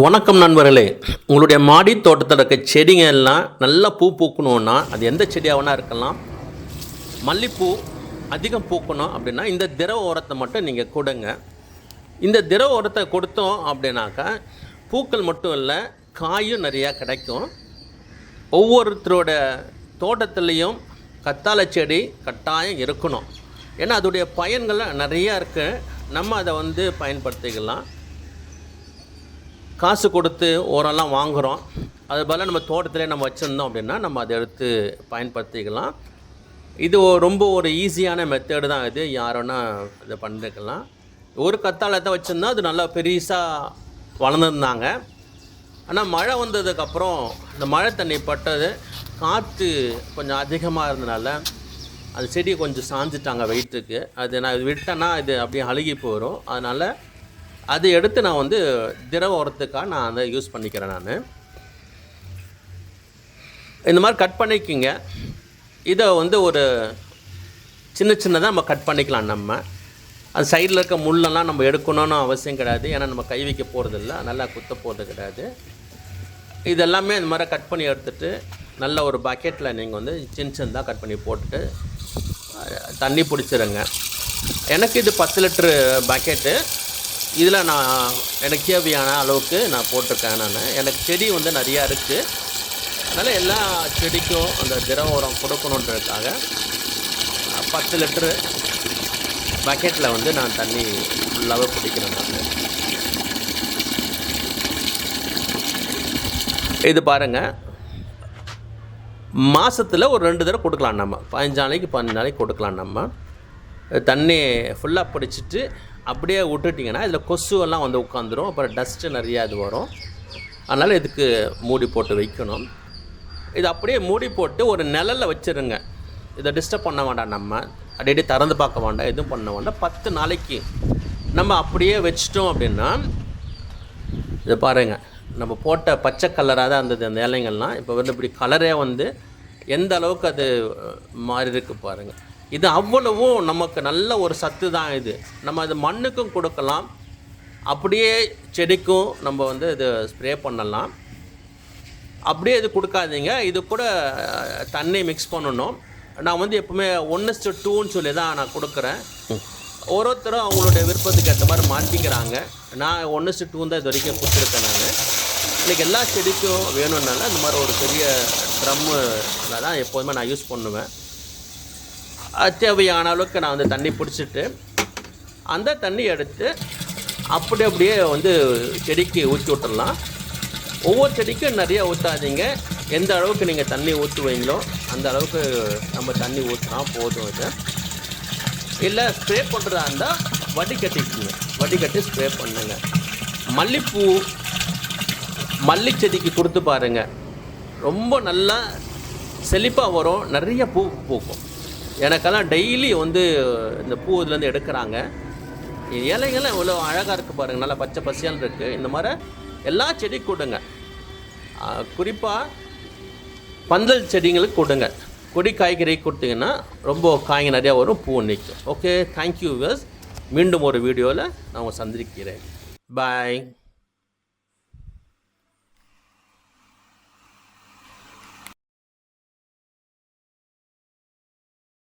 வணக்கம் நண்பர்களே. உங்களுடைய மாடி தோட்டத்தில் இருக்க செடிங்க எல்லாம் நல்லா பூ பூக்கணுன்னா அது எந்த செடியாகனா இருக்கலாம். மல்லிப்பூ அதிகம் பூக்கணும் அப்படின்னா இந்த திரவ உரத்தை மட்டும் நீங்கள் கொடுங்க. இந்த திரவ உரத்தை கொடுத்தோம் அப்படின்னாக்கா பூக்கள் மட்டும் இல்லை, காயும் நிறையா கிடைக்கும். ஒவ்வொருத்தரோட தோட்டத்துலேயும் கத்தாழை செடி கட்டாயம் இருக்கணும். ஏன்னா அதோடைய பயன்கள் நிறையா இருக்குது. நம்ம அதை பயன்படுத்திக்கலாம். காசு கொடுத்து ஓரெல்லாம் வாங்குகிறோம். அதுபோல் நம்ம தோட்டத்திலே நம்ம வச்சுருந்தோம் அப்படின்னா நம்ம அதை எடுத்து பயன்படுத்திக்கலாம். இது ரொம்ப ஒரு ஈஸியான மெத்தேடு தான். இது யாரோன்னா இதை பண்ணிக்கலாம். ஒரு கத்தாழத்தை வச்சுருந்தா அது நல்லா பெருசாக வளர்ந்துருந்தாங்க. ஆனால் மழை வந்ததுக்கப்புறம் இந்த மழை தண்ணி பட்டது, காற்று கொஞ்சம் அதிகமாக இருந்தனால அந்த செடியை கொஞ்சம் சாஞ்சிட்டாங்க வெயிட்டுக்கு. அது நான் விட்டேன்னா இது அப்படியே அழுகி போயிடும். அதனால் அதை எடுத்து நான் திரவ உரத்துக்காக நான் அதை யூஸ் பண்ணிக்கிறேன். நான் இந்த மாதிரி கட் பண்ணிக்கிங்க. இதை ஒரு சின்னதாக நம்ம கட் பண்ணிக்கலாம். நம்ம அது சைடில் இருக்க முள்ளெல்லாம் நம்ம எடுக்கணும்னு அவசியம் கிடையாது. ஏன்னா நம்ம கை வைக்க போகிறதில்ல, நல்லா குத்த போகிறது கிடையாது. இதெல்லாமே இந்த மாதிரி கட் பண்ணி எடுத்துகிட்டு நல்ல ஒரு பக்கெட்டில் நீங்கள் சின்னதாக கட் பண்ணி போட்டுட்டு தண்ணி பிடிச்சிருங்க. எனக்கு இது 10 லிட்டரு பக்கெட்டு. இதில் நான் எனக்கு தேவையான அளவுக்கு நான் போட்டிருக்கேன். எனக்கு செடி நிறையா இருக்குது. அதனால் எல்லா செடிக்கும் அந்த திரவ உரம் கொடுக்கணுன்றதுக்காக 10 லிட்டரு பக்கெட்டில் நான் தண்ணி ஃபுல்லாகவே பிடிக்கிறேன். இது பாருங்கள், மாதத்தில் ஒரு 2 தடவை கொடுக்கலாம். நம்ம 15 நாளைக்கு 15 நாளைக்கு கொடுக்கலாம். நம்ம தண்ணி ஃபுல்லாக பிடிச்சிட்டு அப்படியே விட்டுட்டிங்கன்னா இதில் கொசுவெல்லாம் உட்காந்துரும். அப்புறம் டஸ்ட்டு நிறையா இது வரும். அதனால் இதுக்கு மூடி போட்டு வைக்கணும். இது அப்படியே மூடி போட்டு ஒரு நிழலில் வச்சுருங்க. இதை டிஸ்டர்ப் பண்ண வேண்டாம். நம்ம அடிக்கடி திறந்து பார்க்க வேண்டாம், எதுவும் பண்ண வேண்டாம். 10 நாளைக்கு நம்ம அப்படியே வச்சிட்டோம் அப்படின்னா இதை பாருங்கள், நம்ம போட்ட பச்சை கலராக தான் இருந்தது அந்த இலைங்கள்லாம். இப்போ இப்படி கலரே எந்த அளவுக்கு அது மாறி இருக்கு பாருங்கள். இது அவ்வளவும் நமக்கு நல்ல ஒரு சத்து தான். இது நம்ம அது மண்ணுக்கும் கொடுக்கலாம், அப்படியே செடிக்கும் நம்ம இது ஸ்ப்ரே பண்ணலாம். அப்படியே இது கொடுக்காதீங்க. இது கூட தண்ணி மிக்ஸ் பண்ணணும். நான் எப்பவுமே 1:2ன்னு சொல்லி தான் நான் கொடுக்குறேன். ஒருத்தரும் அவங்களுடைய விருப்பத்துக்கு ஏற்ற மாதிரி மாற்றிக்கிறாங்க. நான் 1:2 தான் இது வரைக்கும் கொடுத்துருக்கேன். நான் இன்றைக்கி எல்லா செடிக்கும் வேணும்னால இந்த மாதிரி ஒரு பெரிய ட்ரம்மில் தான் எப்போதுமே நான் யூஸ் பண்ணுவேன். தேவையான அளவுக்கு நான் தண்ணி பிடிச்சிட்டு அந்த தண்ணி எடுத்து அப்படியே செடிக்கு ஊற்றி விட்டுடலாம். ஒவ்வொரு செடிக்கும் நிறையா ஊற்றாதீங்க. எந்த அளவுக்கு நீங்கள் தண்ணி ஊற்றுவீங்களோ அந்த அளவுக்கு நம்ம தண்ணி ஊற்றினா போதும். இது இல்லை ஸ்ப்ரே பண்ணுறதா இருந்தால் வடிகட்டி ஸ்ப்ரே பண்ணுங்க. மல்லிப்பூ மல்லி செடிக்கு கொடுத்து பாருங்கள், ரொம்ப நல்லா செழிப்பாக வரும், நிறைய பூ பூக்கும். எனக்கெல்லாம் டெய்லி இந்த பூ இதுலேருந்து எடுக்கிறாங்க. இலைங்கள்லாம் இவ்வளோ அழகாக இருக்குது பாருங்கள், நல்லா பச்சை பசியால் இருக்குது. இந்த மாதிரி எல்லா செடி கொடுங்க. குறிப்பாக பந்தல் செடிங்களுக்கு கொடுங்க. கொடி காய்கறி கொடுத்தீங்கன்னா ரொம்ப காய்ங்க நிறையா வரும், பூ நிற்கும். Okay, thank you viewers. மீண்டும் ஒரு வீடியோவில் நான் சந்திக்கிறேன். பாய்.